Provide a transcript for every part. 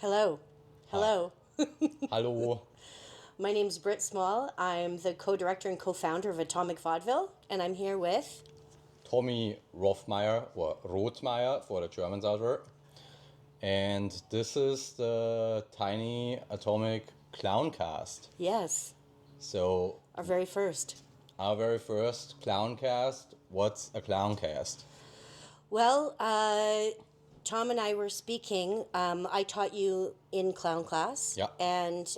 Hello. Hi. Hello. Hallo. My name's Britt Small. I'm the co-director and co-founder of Atomic Vaudeville, and I'm here with... Tommy Rothmeier, or Rothmeier for the Germans out there. And this is the Tiny Atomic Clowncast. Yes, So, our very first. our very first Clowncast. What's a Clowncast? Well, Tom and I were speaking. I taught you in clown class. Yeah. And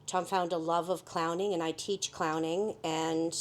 Tom found a love of clowning, and I teach clowning. And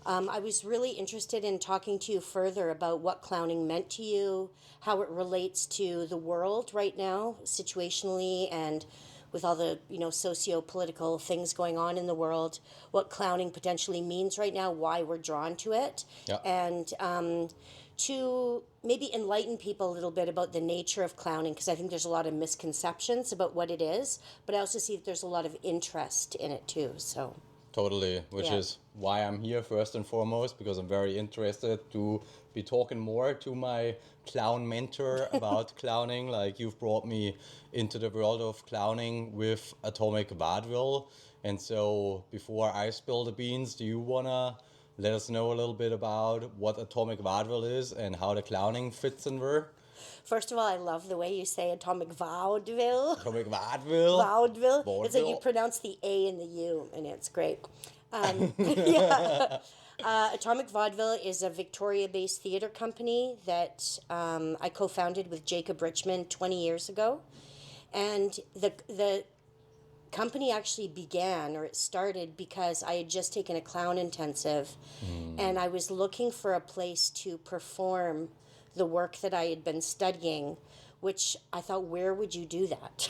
I was really interested in talking to you further about what clowning meant to you, how it relates to the world right now, situationally, and with all the socio-political things going on in the world, what clowning potentially means right now, why we're drawn to it, Yeah. and to maybe enlighten people a little bit about the nature of clowning, because I think there's a lot of misconceptions about what it is, but I also see that there's a lot of interest in it too. So Totally, which Yeah. is why I'm here first and foremost, because I'm very interested to be talking more to my clown mentor about clowning. Like, you've brought me into the world of clowning with Atomic Vaudeville. And so before I spill the beans, do you want to let us know a little bit about what Atomic Vaudeville is and how the clowning fits in there? first of all, I love the way you say Atomic Vaudeville. Atomic Vaudeville? Vaudeville. It's like you Vaudeville? pronounce the A and the U, and it's great. Yeah. Atomic Vaudeville is a Victoria-based theater company that I co-founded with Jacob Richmond 20 years ago, and the company actually began, or it started, because I had just taken a clown intensive, and I was looking for a place to perform the work that I had been studying, which I thought, where would you do that?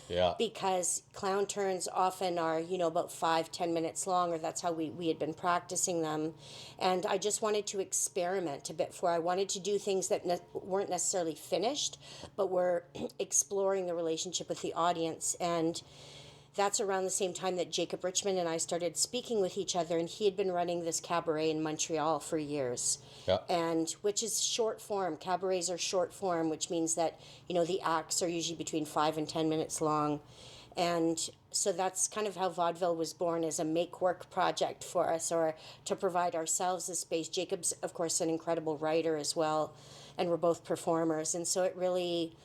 Yeah. Because clown turns often are, about 5-10 minutes long, or that's how we had been practicing them. And I just wanted to experiment a bit, for I wanted to do things that weren't necessarily finished, but were exploring the relationship with the audience. And that's around the same time that Jacob Richmond and I started speaking with each other, and he had been running this cabaret in Montreal for years. Yeah. And which is short form. Cabarets are short form, which means that, the acts are usually between 5 and 10 minutes long. And so that's kind of how Vaudeville was born, as a make work project for us, or to provide ourselves a space. Jacob's, of course, an incredible writer as well, and we're both performers. And so it really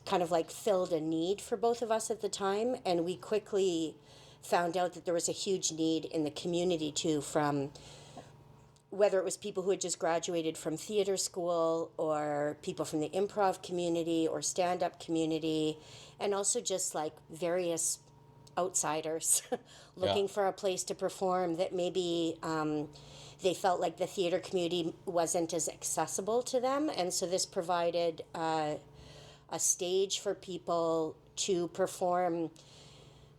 kind of like filled a need for both of us at the time, and we quickly found out that there was a huge need in the community too, from whether it was people who had just graduated from theater school, or people from the improv community or stand-up community, and also just like various outsiders looking Yeah. for a place to perform that maybe they felt like the theater community wasn't as accessible to them. And so this provided a stage for people to perform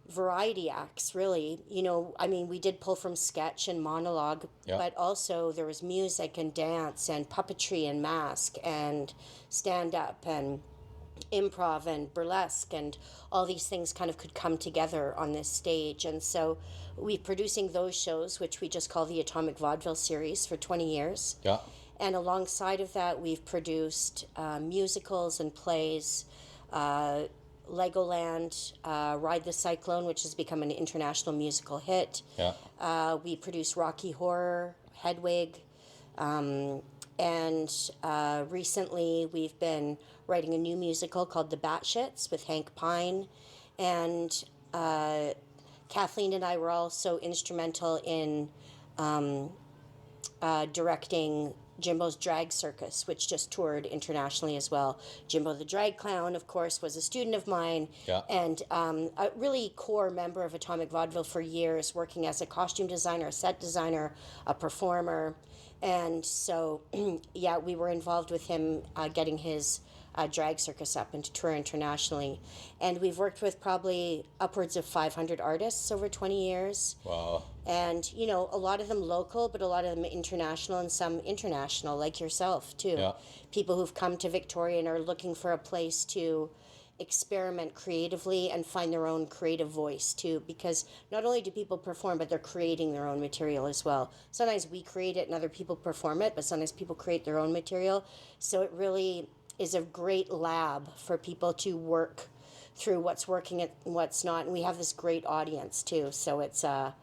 variety acts, really. We did pull from sketch and monologue, Yeah. but also there was music and dance and puppetry and mask and stand-up and improv and burlesque, and all these things kind of could come together on this stage. And so we're producing those shows, which we just call the Atomic Vaudeville series, for 20 years. Yeah. And alongside of that, we've produced musicals and plays, Legoland, Ride the Cyclone, which has become an international musical hit. Yeah. We produce Rocky Horror, Hedwig, and recently we've been writing a new musical called The Batshits with Hank Pine. And Kathleen and I were also instrumental in directing Jimbo's Drag Circus, which just toured internationally as well. Jimbo the Drag Clown, of course, was a student of mine, Yeah. and a really core member of Atomic Vaudeville for years, working as a costume designer, a set designer, a performer. And so, yeah, we were involved with him getting his drag circus up and to tour internationally. And we've worked with probably upwards of 500 artists over 20 years. Wow. And, a lot of them local, but a lot of them international, and some international, like yourself, too. Yeah. People who've come to Victoria and are looking for a place to experiment creatively and find their own creative voice, too. Because not only do people perform, but they're creating their own material as well. Sometimes we create it and other people perform it, but sometimes people create their own material. So it really is a great lab for people to work through what's working and what's not. And we have this great audience too, so it's a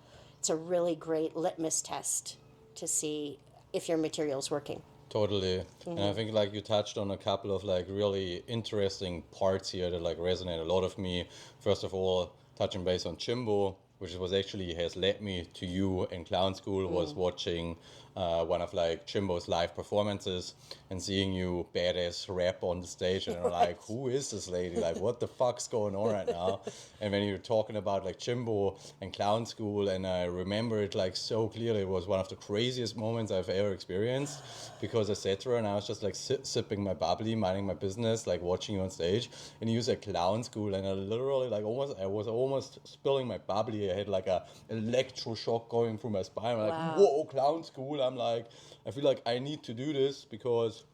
really great litmus test to see if your material's working. Totally. And I think like you touched on a couple of like really interesting parts here that like resonate a lot of me. First of all, touching base on Chimbo, which was actually has led me to you in clown school, was watching one of like Chimbo's live performances and seeing you badass rap on the stage, and I'm like, who is this lady? Like, what the fuck's going on right now? And when you're talking about like Chimbo and clown school, and I remember it like so clearly, it was one of the craziest moments I've ever experienced, because I sat there and I was just like sipping my bubbly, minding my business, like watching you on stage, and you said clown school, and I literally like I was almost spilling my bubbly. I had like a electroshock going through my spine. I'm like, whoa, clown school. I'm like, I feel like I need to do this because,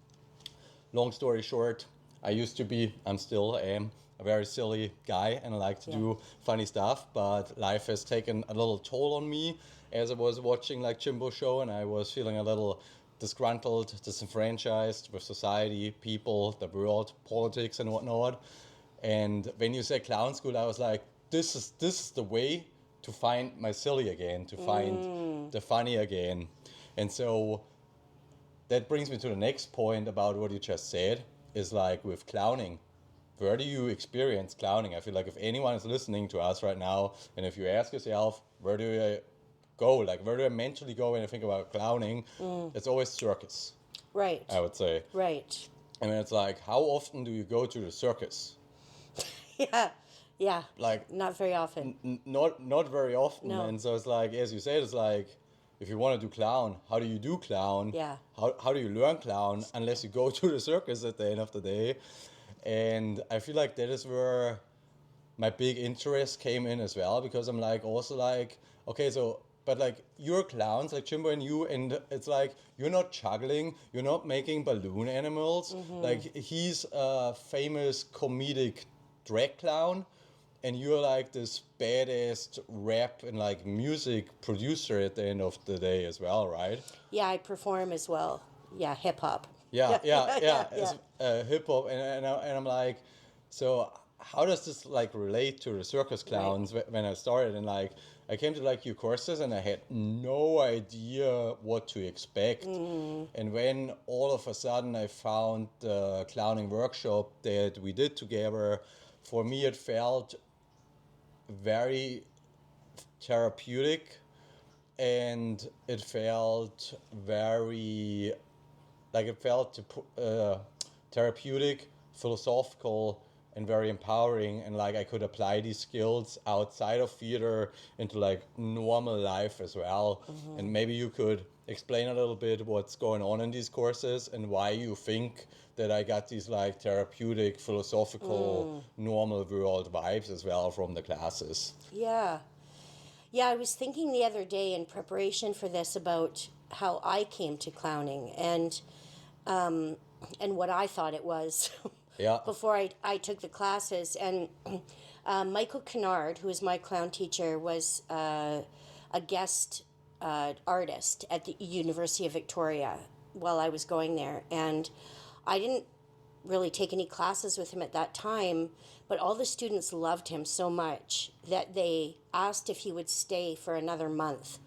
long story short, I'm still am a very silly guy, and I like to do funny stuff, but life has taken a little toll on me as I was watching like Chimbo show, and I was feeling a little disgruntled, disenfranchised with society, people, the world, politics and whatnot. And when you said clown school, I was like, this is the way to find my silly again, to find the funny again. And so that brings me to the next point about what you just said, is like with clowning. Where do you experience clowning? I feel like if anyone is listening to us right now, and if you ask yourself, where do I go? Like, where do I mentally go when I think about clowning? It's always circus. Right. I would say. Right. I mean, it's like, how often do you go to the circus? Yeah. Like, not very often. Not very often. No. And so it's like, as you said, it's like, if you want to do clown, how do you do clown? Yeah. How do you learn clown unless you go to the circus at the end of the day? And I feel like that is where my big interest came in as well, because I'm like, also like, okay, so, but like, you're clowns, like Chimbo and you, and it's like, you're not juggling, you're not making balloon animals. Like, he's a famous comedic drag clown, and you're like this badass rap and like music producer at the end of the day as well, right? Yeah, I perform as well. Yeah, hip hop. Yeah. Yeah. It's hip hop, and I'm like, so how does this like relate to the circus clowns when I started? And like, I came to like your courses and I had no idea what to expect. And when all of a sudden I found the clowning workshop that we did together, for me it felt very therapeutic, and it felt very like it felt therapeutic, philosophical, and very empowering, and like I could apply these skills outside of theater into like normal life as well. And maybe you could explain a little bit what's going on in these courses and why you think that I got these like therapeutic, philosophical, normal world vibes as well from the classes. Yeah, I was thinking the other day in preparation for this about how I came to clowning and what I thought it was before I took the classes. And Michael Kennard, who is my clown teacher, was a guest artist at the University of Victoria while I was going there. And I didn't really take any classes with him at that time, but all the students loved him so much that they asked if he would stay for another month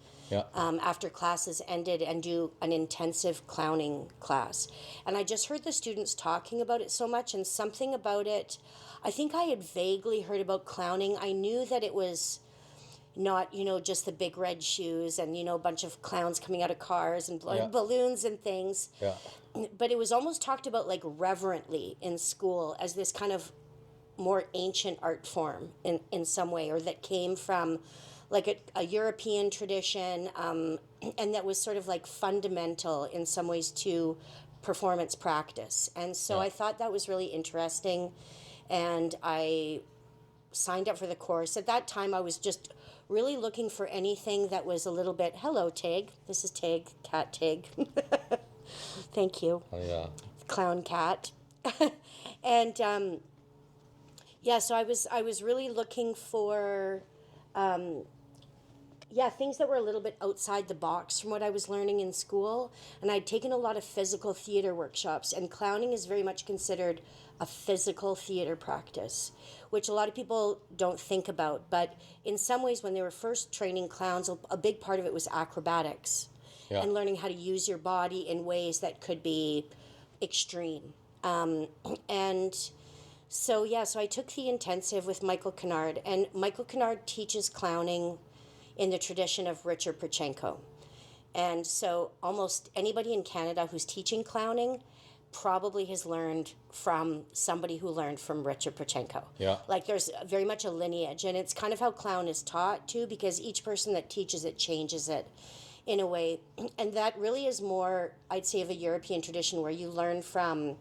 after classes ended and do an intensive clowning class. And I just heard the students talking about it so much, and something about it, I think I had vaguely heard about clowning. I knew that it was not, just the big red shoes and, a bunch of clowns coming out of cars and blowing balloons and things. Yeah. But it was almost talked about like reverently in school as this kind of more ancient art form in some way, or that came from like a European tradition, and that was sort of like fundamental in some ways to performance practice. And so I thought that was really interesting, and I signed up for the course. At that time, I was just really looking for anything that was a little bit, hello, Tig. This is Tig, Cat Tig. Thank you. Oh, yeah. Clown cat. And so I was really looking for yeah, things that were a little bit outside the box from what I was learning in school. And I'd taken a lot of physical theater workshops, and clowning is very much considered a physical theater practice, which a lot of people don't think about. But in some ways, when they were first training clowns, a big part of it was acrobatics Yeah. and learning how to use your body in ways that could be extreme. And so, yeah, so I took the intensive with Michael Kennard, and Michael Kennard teaches clowning in the tradition of Richard Prochenko. And so almost anybody in Canada who's teaching clowning probably has learned from somebody who learned from Richard Prochenko. Yeah. Like there's very much a lineage, and it's kind of how clown is taught too, because each person that teaches it changes it in a way. And that really is more, I'd say, of a European tradition where you learn from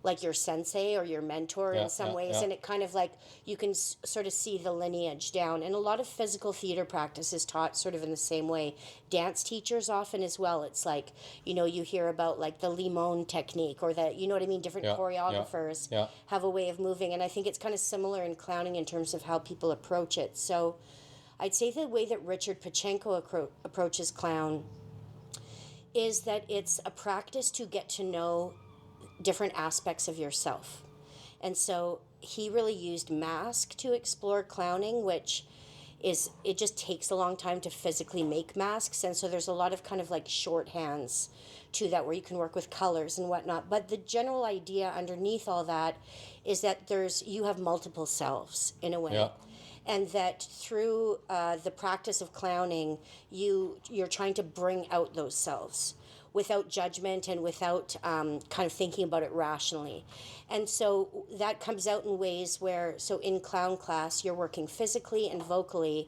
like your sensei or your mentor in some ways, and it kind of like you can sort of see the lineage down. And a lot of physical theater practice is taught sort of in the same way. Dance teachers often as well. It's like, you know, you hear about like the limon technique, or that, you know what I mean, different choreographers have a way of moving. And I think it's kind of similar in clowning in terms of how people approach it. So I'd say the way that Richard Prochenko approaches clown is that it's a practice to get to know different aspects of yourself. And so he really used mask to explore clowning, which is, it just takes a long time to physically make masks. And so there's a lot of kind of like shorthands to that where you can work with colors and whatnot. But the general idea underneath all that is that you have multiple selves in a way. Yeah. And that through the practice of clowning, you're trying to bring out those selves without judgment and without kind of thinking about it rationally. And so that comes out in ways where, so in clown class, you're working physically and vocally,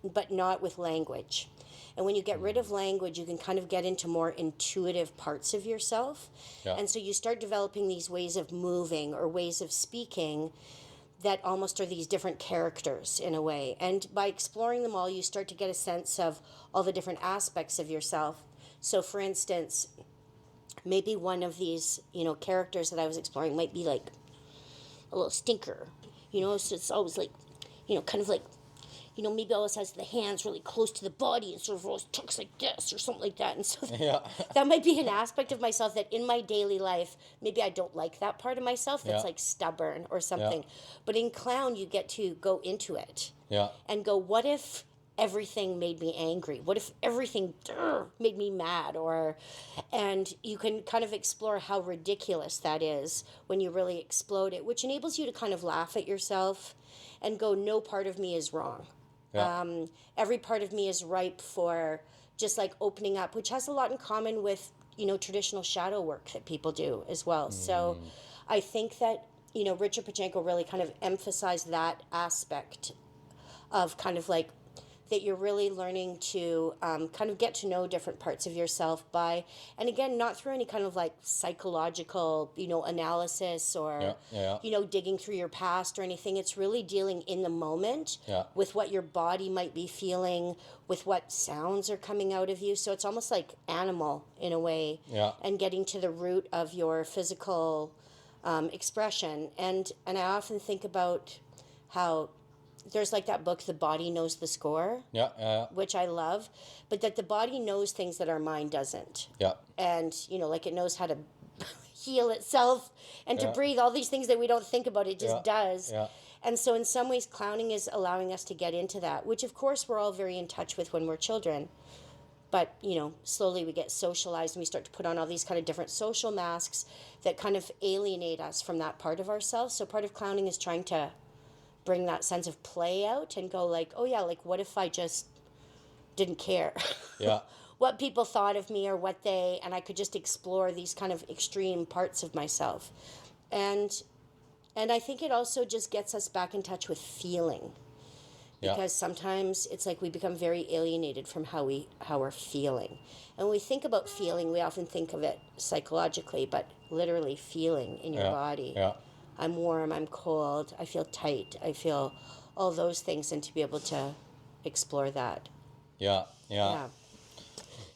but not with language. And when you get rid of language, you can kind of get into more intuitive parts of yourself. Yeah. And so you start developing these ways of moving or ways of speaking that almost are these different characters in a way. And by exploring them all, you start to get a sense of all the different aspects of yourself. So for instance, maybe one of these, you know, characters that I was exploring might be like a little stinker, you know, so it's always like, you know, kind of like, you know, maybe always has the hands really close to the body and sort of always tucks like this or something like that. And so that might be an aspect of myself that in my daily life, maybe I don't like that part of myself that's like stubborn or something. But in clown, you get to go into it and go, what if everything made me angry? What if everything made me mad? And you can kind of explore how ridiculous that is when you really explode it, which enables you to kind of laugh at yourself and go, no part of me is wrong. Every part of me is ripe for just like opening up, which has a lot in common with, you know, traditional shadow work that people do as well. So I think that, you know, Richard Prochenko really kind of emphasized that aspect of kind of like that you're really learning to kind of get to know different parts of yourself by, and again, not through any kind of like psychological, you know, analysis or, you know, digging through your past or anything. It's really dealing in the moment with what your body might be feeling, with what sounds are coming out of you. So it's almost like animal in a way, and getting to the root of your physical expression. And I often think about how there's like that book, The Body Knows the Score, which I love, but that the body knows things that our mind doesn't. And, you know, like it knows how to heal itself and to breathe, all these things that we don't think about, it just does. And so in some ways, clowning is allowing us to get into that, which of course we're all very in touch with when we're children. But, you know, slowly we get socialized and we start to put on all these kind of different social masks that kind of alienate us from that part of ourselves. So part of clowning is trying to bring that sense of play out and go like, oh yeah, like what if I just didn't care what people thought of me or and I could just explore these kind of extreme parts of myself. And I think it also just gets us back in touch with feeling, because sometimes it's like we become very alienated from how we're feeling. And when we think about feeling, we often think of it psychologically, but literally feeling in your body. I'm warm, I'm cold, I feel tight, I feel all those things, and to be able to explore that.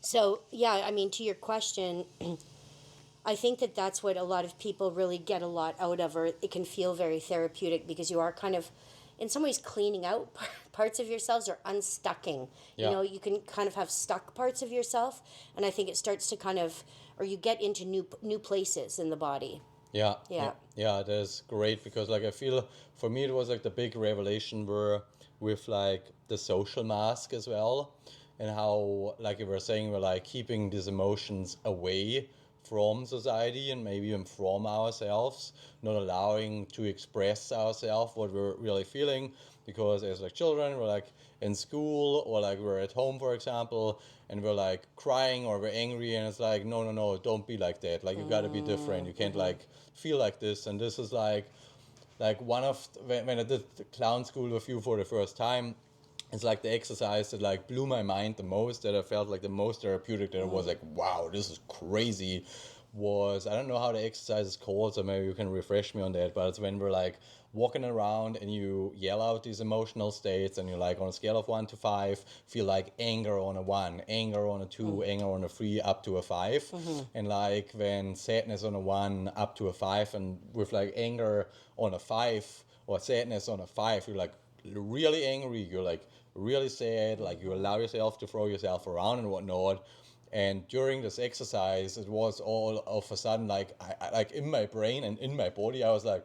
So, I mean, to your question, I think that that's what a lot of people really get a lot out of, or it can feel very therapeutic, because you are kind of in some ways cleaning out parts of yourselves or unstucking. Yeah. You know, you can kind of have stuck parts of yourself, and I think it starts to kind of, or you get into new places in the body. Yeah, Yeah. yeah, that's great because like I feel for me it was like the big revelation were with like the social mask as well, and how like you were saying we're like keeping these emotions away from society and maybe even from ourselves, not allowing to express ourselves what we're really feeling, because as like children we're like in school or like we're at home for example and we're like crying or we're angry and it's like no, don't be like that, like you got to be different, you can't like feel like this. And this is like one of when I did the clown school with you for the first time, it's like the exercise that like blew my mind the most, that I felt like the most therapeutic, that I was like, wow, this is crazy, was, I don't know how the exercise is called, so maybe you can refresh me on that, but it's when we're like walking around and you yell out these emotional states and you're like on a scale of 1 to 5 feel like anger on a 1, anger on a 2, anger on a 3 up to a 5, and like when sadness on a 1 up to a 5, and with like anger on a 5 or sadness on a 5 you're like really angry, you're like really sad, like you allow yourself to throw yourself around and whatnot. And during this exercise it was all of a sudden like I like in my brain and in my body I was like,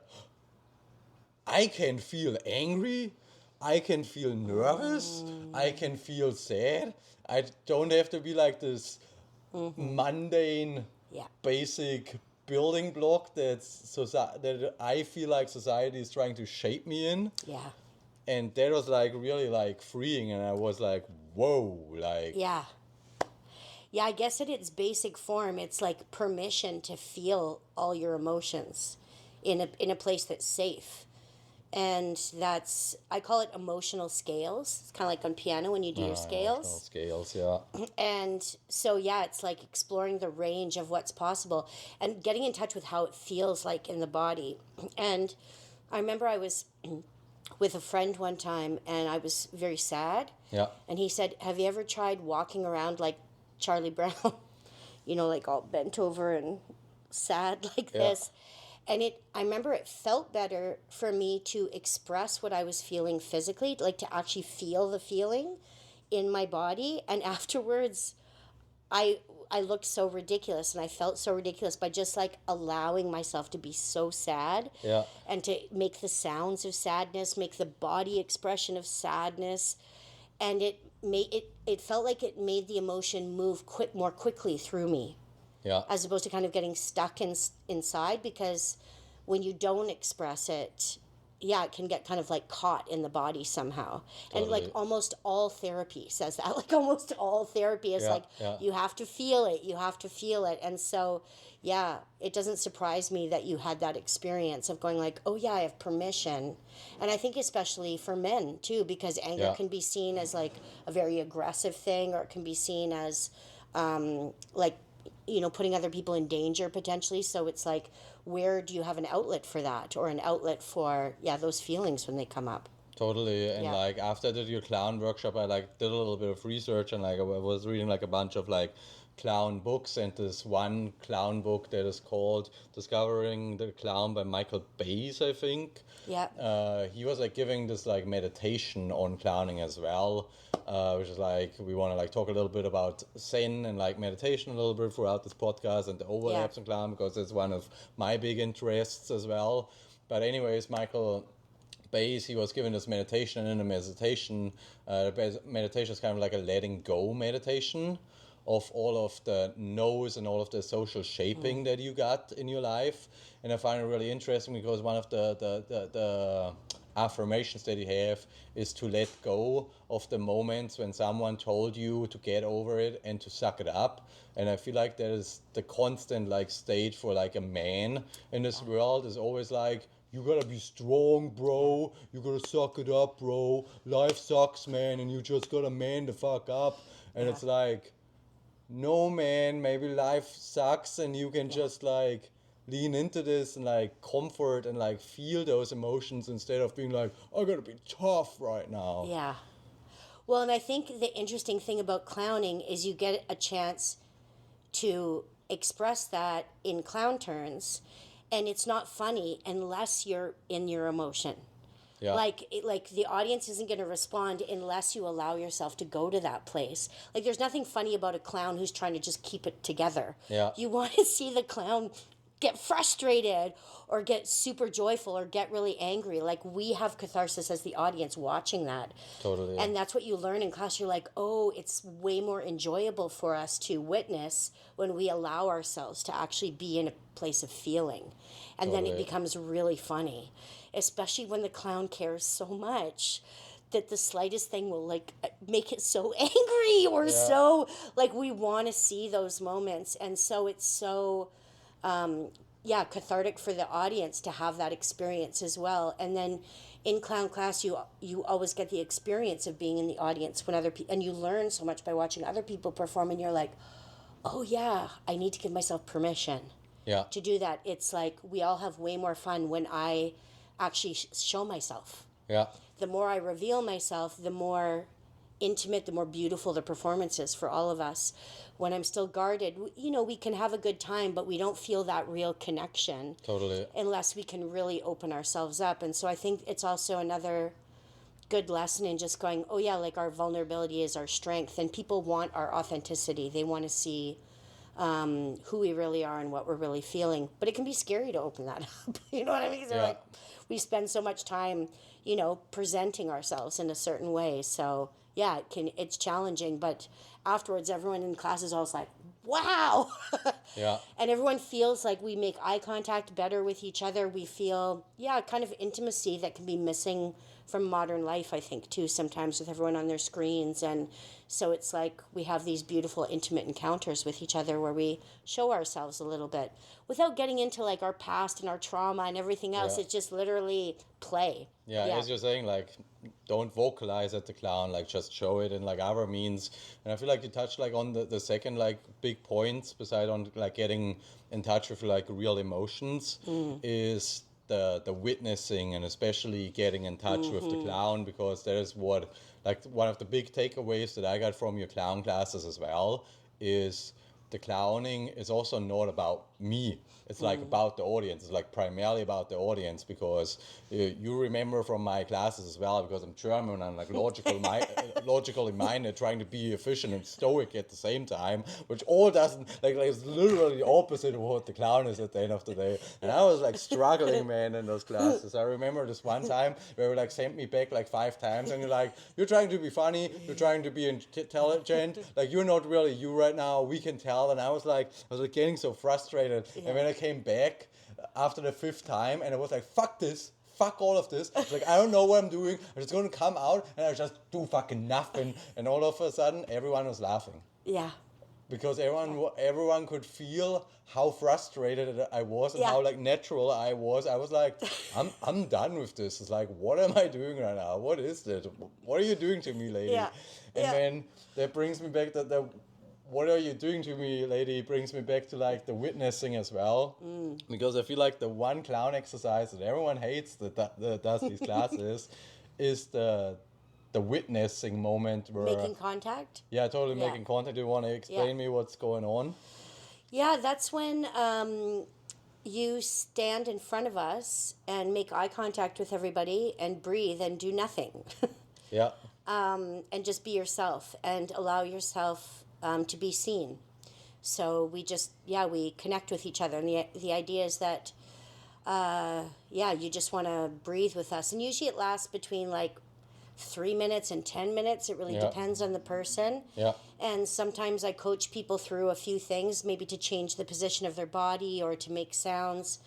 I can feel angry, I can feel nervous, I can feel sad. I don't have to be like this mundane, Yeah. basic building block that I feel like society is trying to shape me in. Yeah. And that was like really like freeing, and I was like, whoa, like Yeah. Yeah, I guess at its basic form, it's like permission to feel all your emotions in a place that's safe. And that's, I call it emotional scales. It's kind of like on piano when you do your emotional scales. scales, yeah. And so, yeah, it's like exploring the range of what's possible and getting in touch with how it feels like in the body. And I remember I was with a friend one time and I was very sad. Yeah. And he said, have you ever tried walking around like Charlie Brown? You know, like all bent over and sad like Yeah. this. And I remember it felt better for me to express what I was feeling physically, like to actually feel the feeling in my body. And afterwards, I looked so ridiculous and I felt so ridiculous by just like allowing myself to be so sad. Yeah. And to make the sounds of sadness, make the body expression of sadness. And it felt like it made the emotion move more quickly through me, Yeah. as opposed to kind of getting stuck inside, because when you don't express it, yeah, it can get kind of like caught in the body somehow. And like Totally. almost all therapy says that. Like almost all therapy is Yeah, like, yeah. you have to feel it, you have to feel it. And so, yeah, it doesn't surprise me that you had that experience of going like, oh yeah, I have permission. And I think especially for men too, because anger Yeah. can be seen as like a very aggressive thing, or it can be seen as like, you know, putting other people in danger potentially. So it's like, where do you have an outlet for that, or an outlet for, yeah, those feelings when they come up? Totally. And Yeah. like after I did your clown workshop, I like did a little bit of research, and like I was reading like a bunch of like clown books, and this one clown book that is called Discovering the Clown by Michael Bays, I think. Yeah. He was like giving this like meditation on clowning as well, which is like we want to like talk a little bit about Zen and like meditation a little bit throughout this podcast and the overlaps in clown, because it's one of my big interests as well. But anyways, Michael Bays, he was given this meditation, and in the meditation is kind of like a letting go meditation of all of the no's and all of the social shaping that you got in your life. And I find it really interesting because one of the affirmations that you have is to let go of the moments when someone told you to get over it and to suck it up. And I feel like that is the constant like state for like a man in this world, is always like, you gotta be strong, bro. You gotta suck it up, bro. Life sucks, man, and you just gotta man the fuck up. And it's like, no, man, maybe life sucks and you can just like lean into this and like comfort and like feel those emotions instead of being like, I gotta be tough right now. Yeah. Well, and I think the interesting thing about clowning is you get a chance to express that in clown turns, and it's not funny unless you're in your emotion. Yeah. Like the audience isn't going to respond unless you allow yourself to go to that place. Like there's nothing funny about a clown who's trying to just keep it together. Yeah. You want to see the clown get frustrated or get super joyful or get really angry. Like we have catharsis as the audience watching that. Totally. And that's what you learn in class. You're like, oh, it's way more enjoyable for us to witness when we allow ourselves to actually be in a place of feeling. And then it Totally. becomes really funny, especially when the clown cares so much that the slightest thing will like make it so angry or so like we want to see those moments. And so it's so cathartic for the audience to have that experience as well. And then in clown class, you always get the experience of being in the audience when other people, and you learn so much by watching other people perform. And you're like, oh yeah, I need to give myself permission to do that. It's like we all have way more fun when I actually show myself. Yeah. The more I reveal myself, the more intimate, the more beautiful the performance is for all of us. When I'm still guarded, we can have a good time, but we don't feel that real connection. Totally. Unless we can really open ourselves up. And so I think it's also another good lesson in just going, oh yeah, like our vulnerability is our strength, and people want our authenticity. They want to see who we really are and what we're really feeling. But it can be scary to open that up. You know what I mean? So like we spend so much time, presenting ourselves in a certain way. So yeah, it's challenging, but afterwards everyone in class is always like, wow. Yeah. And everyone feels like we make eye contact better with each other. We feel, kind of intimacy that can be missing from modern life, I think, too, sometimes with everyone on their screens. And so it's like we have these beautiful, intimate encounters with each other where we show ourselves a little bit without getting into like our past and our trauma and everything else. It's just literally play. Yeah, as you're saying, like, don't vocalize at the clown, like, just show it in, like, other means. And I feel like you touched, like, on the second, like, big points, beside on, like, getting in touch with, like, real emotions, is the witnessing, and especially getting in touch with the clown, because that is what, like, one of the big takeaways that I got from your clown classes as well, is the clowning is also not about me. It's like about the audience. It's like primarily about the audience, because you remember from my classes as well, because I'm German and like logically minded, trying to be efficient and stoic at the same time, which all doesn't, like it's literally the opposite of what the clown is at the end of the day. And I was like struggling, man, in those classes. I remember this one time where they like sent me back like 5 times, and you're like, you're trying to be funny, you're trying to be intelligent, like you're not really you right now, we can tell. And I was like getting so frustrated. And when I came back after the 5th time, and I was like, fuck this, fuck all of this. Like, I don't know what I'm doing. I'm just going to come out and I just do fucking nothing. And all of a sudden, everyone was laughing. Yeah. Because everyone could feel how frustrated I was and how like natural I was. I was like, I'm done with this. It's like, what am I doing right now? What is this? What are you doing to me, lady? Yeah. And then that brings me back to the what are you doing to me, lady, brings me back to like the witnessing as well. Because I feel like the one clown exercise that everyone hates that does these classes is the witnessing moment where Making contact? Yeah, totally making contact. Do you want to explain me what's going on? Yeah, that's when you stand in front of us and make eye contact with everybody and breathe and do nothing. Yeah. And just be yourself and allow yourself to be seen. So we just, we connect with each other. And the idea is that, you just want to breathe with us. And usually it lasts between like 3 minutes and 10 minutes. It really depends on the person. Yeah. And sometimes I coach people through a few things, maybe to change the position of their body or to make sounds.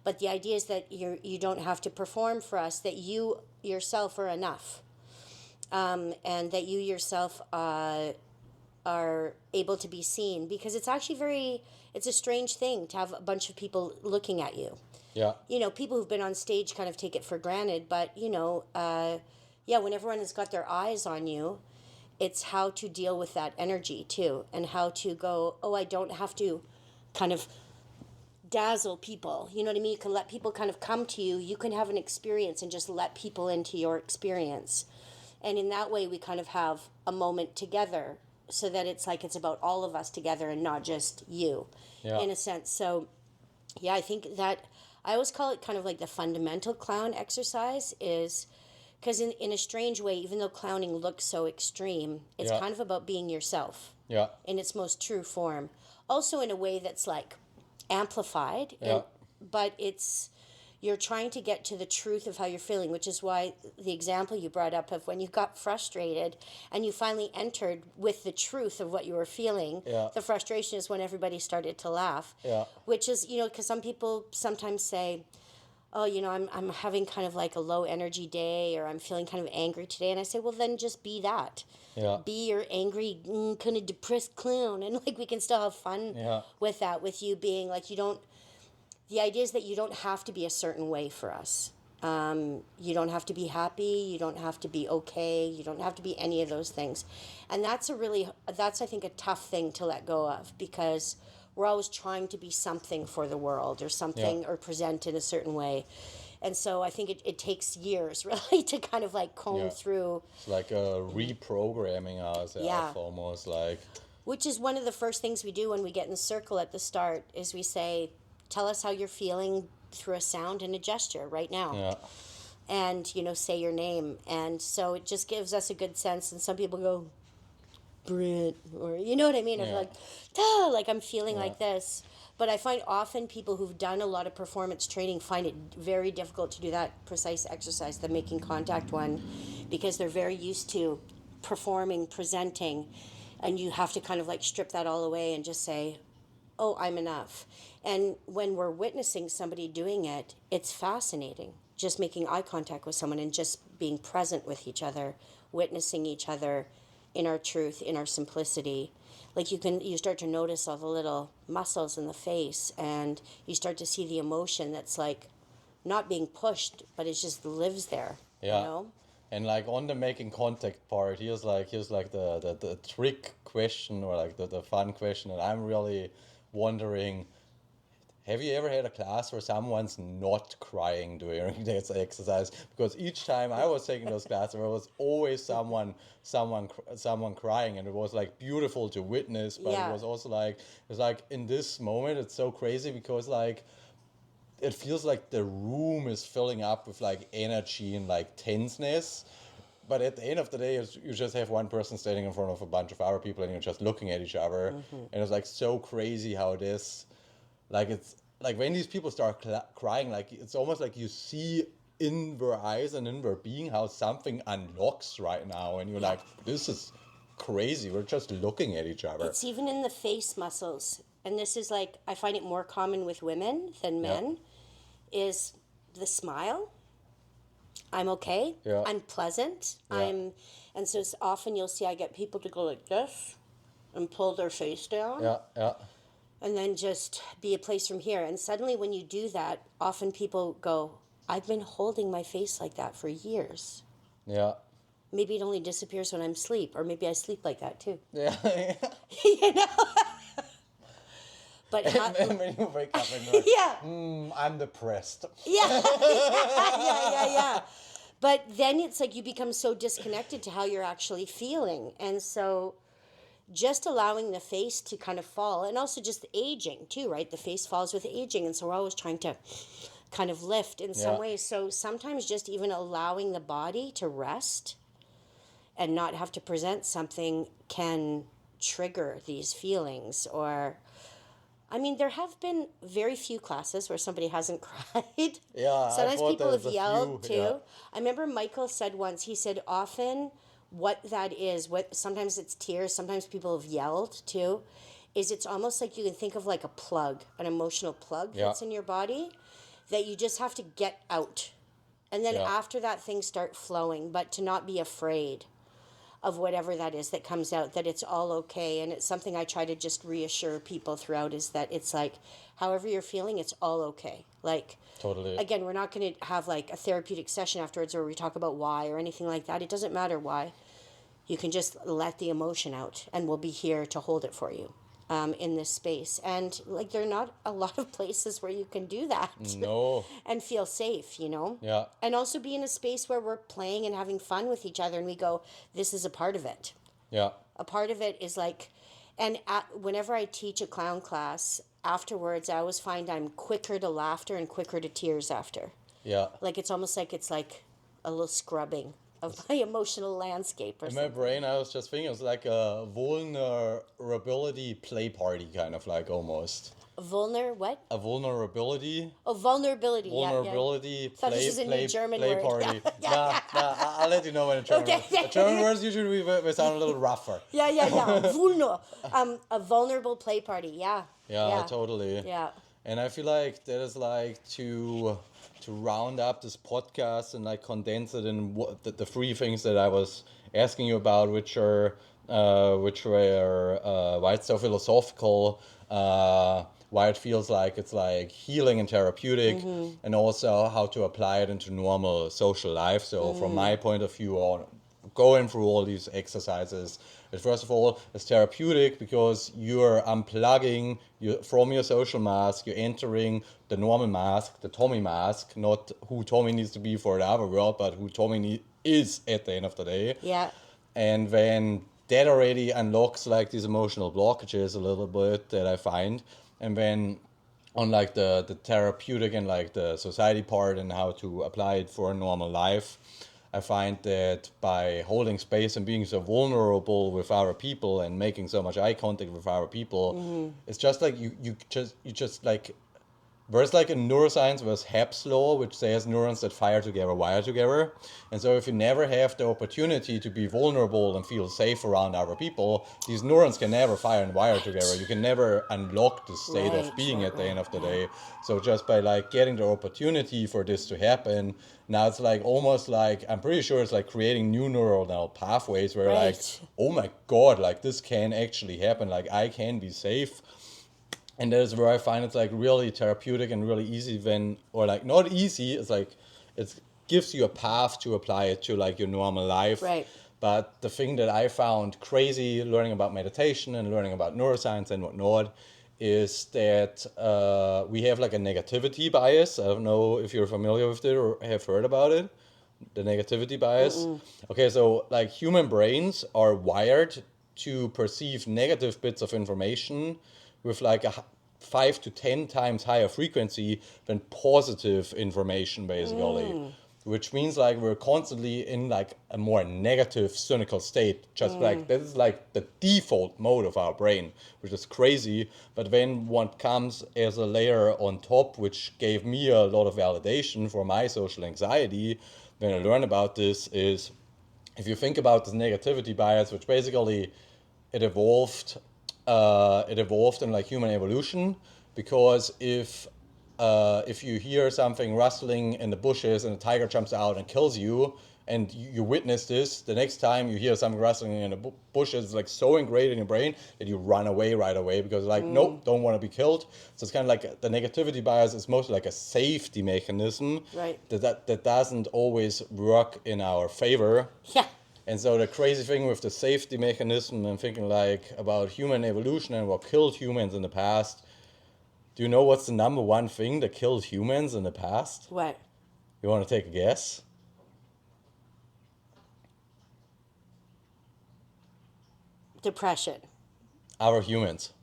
But the idea is that you don't have to perform for us, that you yourself are enough. And that you yourself are able to be seen, because it's actually it's a strange thing to have a bunch of people looking at you. Yeah. People who've been on stage kind of take it for granted, but, when everyone has got their eyes on you, it's how to deal with that energy too, and how to go, I don't have to kind of dazzle people. You know what I mean? You can let people kind of come to you. You can have an experience and just let people into your experience. And in that way, we kind of have a moment together, so that it's like it's about all of us together and not just you, in a sense. So, I think that I always call it kind of like the fundamental clown exercise is Because in a strange way, even though clowning looks so extreme, it's Yeah. kind of about being yourself Yeah. in its most true form. Also in a way that's like amplified, Yeah. but you're trying to get to the truth of how you're feeling, which is why the example you brought up of when you got frustrated and you finally entered with the truth of what you were feeling, Yeah. the frustration is when everybody started to laugh. Yeah. Which is, because some people sometimes say, oh, I'm having kind of like a low energy day, or I'm feeling kind of angry today. And I say, well, then just be that. Yeah. Be your angry, kind of depressed clown. And like, we can still have fun Yeah. with that, with you being like, the idea is that you don't have to be a certain way for us. You don't have to be happy. You don't have to be okay. You don't have to be any of those things. And that's I think, a tough thing to let go of, because we're always trying to be something for the world or something, or present in a certain way. And so I think it takes years really to kind of like comb through. It's like reprogramming ourselves, Yeah. almost like. Which is one of the first things we do when we get in the circle at the start, is we say, tell us how you're feeling through a sound and a gesture right now. Yeah. And, say your name. And so it just gives us a good sense. And some people go, Britt, or you know what I mean? Of like, like I'm feeling like this. But I find often people who've done a lot of performance training find it very difficult to do that precise exercise, the making contact one, because they're very used to performing, presenting, and you have to kind of like strip that all away and just say, oh, I'm enough. And when we're witnessing somebody doing it, it's fascinating. Just making eye contact with someone and just being present with each other, witnessing each other in our truth, in our simplicity. Like you start to notice all the little muscles in the face, and you start to see the emotion that's like not being pushed, but it just lives there. Yeah. You know? And like on the making contact part, here's like the trick question, or like the fun question, and I'm really wondering, have you ever had a class where someone's not crying during this exercise? Because each time I was taking those classes, there was always someone crying, and it was like beautiful to witness. But it was also like, it's like in this moment, it's so crazy because like it feels like the room is filling up with like energy and like tenseness. But at the end of the day, you just have one person standing in front of a bunch of other people, and you're just looking at each other. And it's like so crazy how it is. Like it's like when these people start crying, like it's almost like you see in their eyes and in their being how something unlocks right now, and you're like, this is crazy. We're just looking at each other. It's even in the face muscles, and this is like, I find it more common with women than men, is the smile. I'm okay. Yeah. I'm pleasant. Yeah. And so it's often you'll see I get people to go like this and pull their face down. Yeah. And then just be a place from here. And suddenly when you do that, often people go, I've been holding my face like that for years. Yeah. Maybe it only disappears when I'm asleep, or maybe I sleep like that too. Yeah. You know? But And when you wake up and you're like, I'm depressed. Yeah. But then it's like you become so disconnected to how you're actually feeling. And so just allowing the face to kind of fall, and also just aging too, right? The face falls with aging. And so we're always trying to kind of lift in some ways. So sometimes just even allowing the body to rest and not have to present something can trigger these feelings. Or, I mean, there have been very few classes where somebody hasn't cried. Yeah, Sometimes people have yelled few, too. yeah. I remember Michael said once, he said often what that is, sometimes it's tears, sometimes people have yelled too, is it's almost like you can think of like a plug, an emotional plug that's in your body that you just have to get out. And then after that, things start flowing, but to not be afraid of whatever that is that comes out, that it's all okay. And it's something I try to just reassure people throughout, is that it's like, however you're feeling, it's all okay. Like, Totally. again, we're not going to have like a therapeutic session afterwards where we talk about why or anything like that. It doesn't matter why. You can just let the emotion out, and we'll be here to hold it for you in this space. And like, there are not a lot of places where you can do that. No. And feel safe, you know? Yeah. And also be in a space where we're playing and having fun with each other, and we go, this is a part of it. Yeah. A part of it is like, and whenever I teach a clown class, afterwards, I always find I'm quicker to laughter and quicker to tears after. Yeah. Like, it's almost like it's like a little scrubbing of my emotional landscape or In my something. brain, I was just thinking it was like a vulnerability play party, kind of like almost. What? A vulnerability. Oh, vulnerability. Vulnerability Thought this was a new German play word. party. Yeah. I'll let you know when a German Okay. word. German words usually we sound a little rougher. Yeah. A vulnerable play party. Yeah. Yeah, totally. Yeah. And I feel like that is like to round up this podcast and like condense it in the three things that I was asking you about, which were why it's so philosophical, why it feels like it's like healing and therapeutic, and also how to apply it into normal social life. So from my point of view, on going through all these exercises, but first of all, it's therapeutic because you're unplugging from your social mask, you're entering the normal mask, the Tommy mask, not who Tommy needs to be for the other world, but who Tommy is at the end of the day. Yeah. And then that already unlocks like these emotional blockages a little bit that I find. And then on like the therapeutic and like the society part and how to apply it for a normal life, I find that by holding space and being so vulnerable with our people and making so much eye contact with our people, it's just like you just like there's like a neuroscience versus Hebb's law, which says neurons that fire together wire together. And so if you never have the opportunity to be vulnerable and feel safe around other people, these neurons can never fire and wire together. You can never unlock the state of being at the end of the day. So just by like getting the opportunity for this to happen, now it's like almost like, I'm pretty sure it's like creating new neuronal pathways where like, oh my God, like this can actually happen. Like I can be safe. And that is where I find it's like really therapeutic and really easy or like not easy, it's like it gives you a path to apply it to like your normal life. Right. But the thing that I found crazy learning about meditation and learning about neuroscience and whatnot is that we have like a negativity bias. I don't know if you're familiar with it or have heard about it. The negativity bias. Okay, so like human brains are wired to perceive negative bits of information with like a 5 to 10 times higher frequency than positive information, basically. Which means like we're constantly in like a more negative, cynical state. Just like this is like the default mode of our brain, which is crazy. But then what comes as a layer on top, which gave me a lot of validation for my social anxiety when I learned about this, is if you think about this negativity bias, which basically it evolved in like human evolution, because if you hear something rustling in the bushes and a tiger jumps out and kills you, and you witness this, the next time you hear something rustling in the bushes, it's like so ingrained in your brain that you run away right away because like, nope, don't want to be killed. So it's kind of like the negativity bias is mostly like a safety mechanism that doesn't always work in our favor. Yeah. And so the crazy thing with the safety mechanism and thinking like about human evolution and what killed humans in the past, do you know what's the number one thing that killed humans in the past? What? You want to take a guess? Depression. Our humans.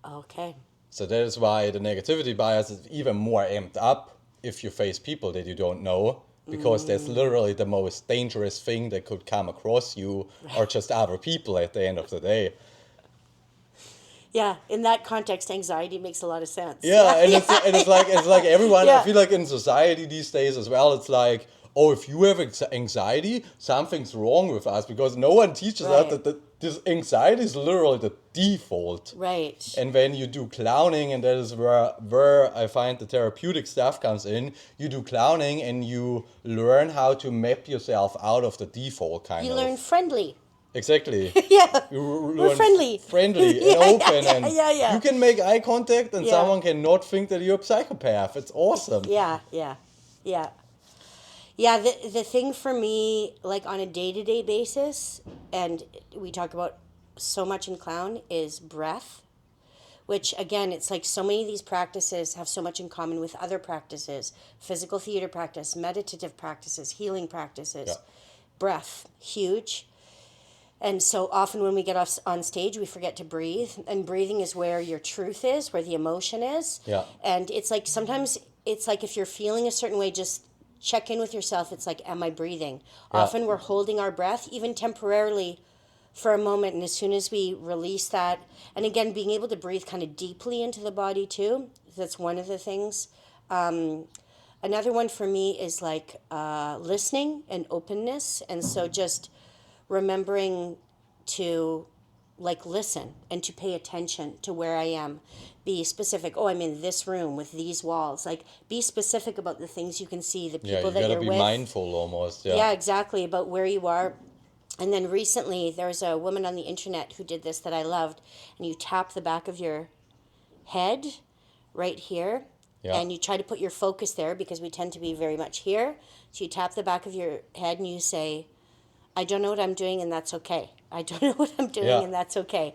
Okay. So that is why the negativity bias is even more amped up if you face people that you don't know, because that's literally the most dangerous thing that could come across you, or just other people at the end of the day. Yeah, in that context, anxiety makes a lot of sense. Yeah, and it's like everyone. Yeah. I feel like in society these days as well, it's like, oh, if you have anxiety, something's wrong with us, because no one teaches us that this anxiety is literally the default. Right. And when you do clowning, and that is where I find the therapeutic stuff comes in, you do clowning and you learn how to map yourself out of the default kind of. You learn friendly. Exactly. Yeah. We're friendly. Friendly and open. And you can make eye contact and someone cannot think that you're a psychopath. It's awesome. Yeah. Yeah, the thing for me, like on a day-to-day basis, and we talk about so much in clown, is breath, which again, it's like so many of these practices have so much in common with other practices, physical theater practice, meditative practices, healing practices. Yeah. Breath, huge. And so often when we get off on stage, we forget to breathe. And breathing is where your truth is, where the emotion is. Yeah. And it's like sometimes it's like if you're feeling a certain way, just check in with yourself. It's like, am I breathing? Yeah. Often we're holding our breath, even temporarily, for a moment. And as soon as we release that, and again, being able to breathe kind of deeply into the body too, that's one of the things. Another one for me is like listening and openness. And so just remembering to like listen and to pay attention to where I am. Be specific. Oh, I'm in this room with these walls. Like, be specific about the things you can see, the Yeah, people you that gotta you're be with. mindful almost. Yeah. Yeah, exactly, about where you are. And then recently, there was a woman on the internet who did this that I loved. And you tap the back of your head right here. Yeah. And you try to put your focus there because we tend to be very much here. So you tap the back of your head and you say, I don't know what I'm doing and that's okay. I don't know what I'm doing Yeah. and that's okay.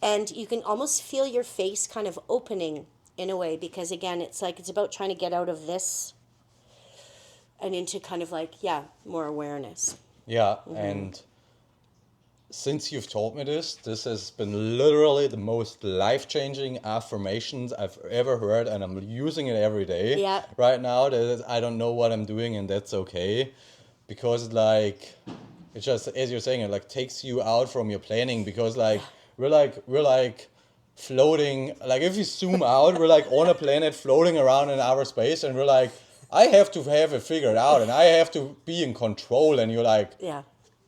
And you can almost feel your face kind of opening in a way because, again, it's like it's about trying to get out of this and into kind of like, yeah, more awareness. Yeah, and since you've told me this has been literally the most life-changing affirmations I've ever heard, and I'm using it every day. Yeah. Right now, that I don't know what I'm doing, and that's okay, because like it just, as you're saying, it like takes you out from your planning, because like we're like floating. Like if you zoom out, we're like on a planet floating around in outer space, and we're like, I have to have it figured out, and I have to be in control, and you're like, Yeah.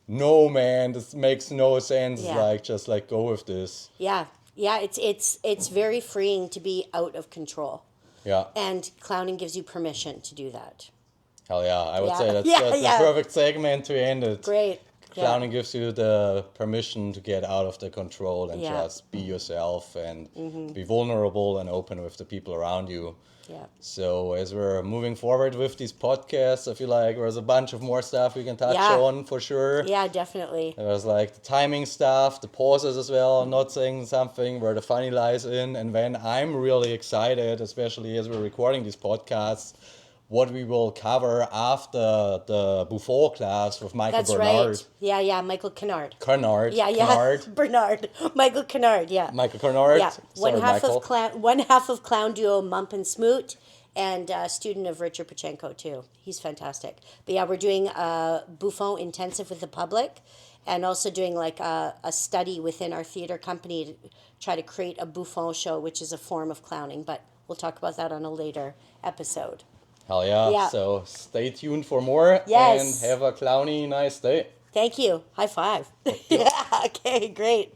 no, man, this makes no sense. Yeah. Like, just like go with this. Yeah. Yeah. It's very freeing to be out of control. Yeah. And clowning gives you permission to do that. Hell yeah. I would Yeah. say that's, Yeah, that's yeah. the perfect segment to end it. Great. Clowning gives you the permission to get out of the control and Yeah. just be yourself and be vulnerable and open with the people around you. Yeah. So as we're moving forward with these podcasts, I feel like there's a bunch of more stuff we can touch Yeah. on for sure. Yeah, definitely. There's like the timing stuff, the pauses as well, not saying something where the funny lies in. And then I'm really excited, especially as we're recording these podcasts, what we will cover after the Buffon class with Michael That's Bernard. right. Yeah, Michael Kennard. Kennard. Yeah, Bernard. Michael Kennard, yeah. Michael Kennard. Yeah, Sorry, Michael. one half of clown duo Mump and Smoot, and a student of Richard Pachenko too. He's fantastic. But yeah, we're doing a Buffon intensive with the public, and also doing like a study within our theater company to try to create a Buffon show, which is a form of clowning. But we'll talk about that on a later episode. Hell yeah. Yeah. So stay tuned for more. Yes. And have a clowny nice day. Thank you. High five. Yeah, okay, great.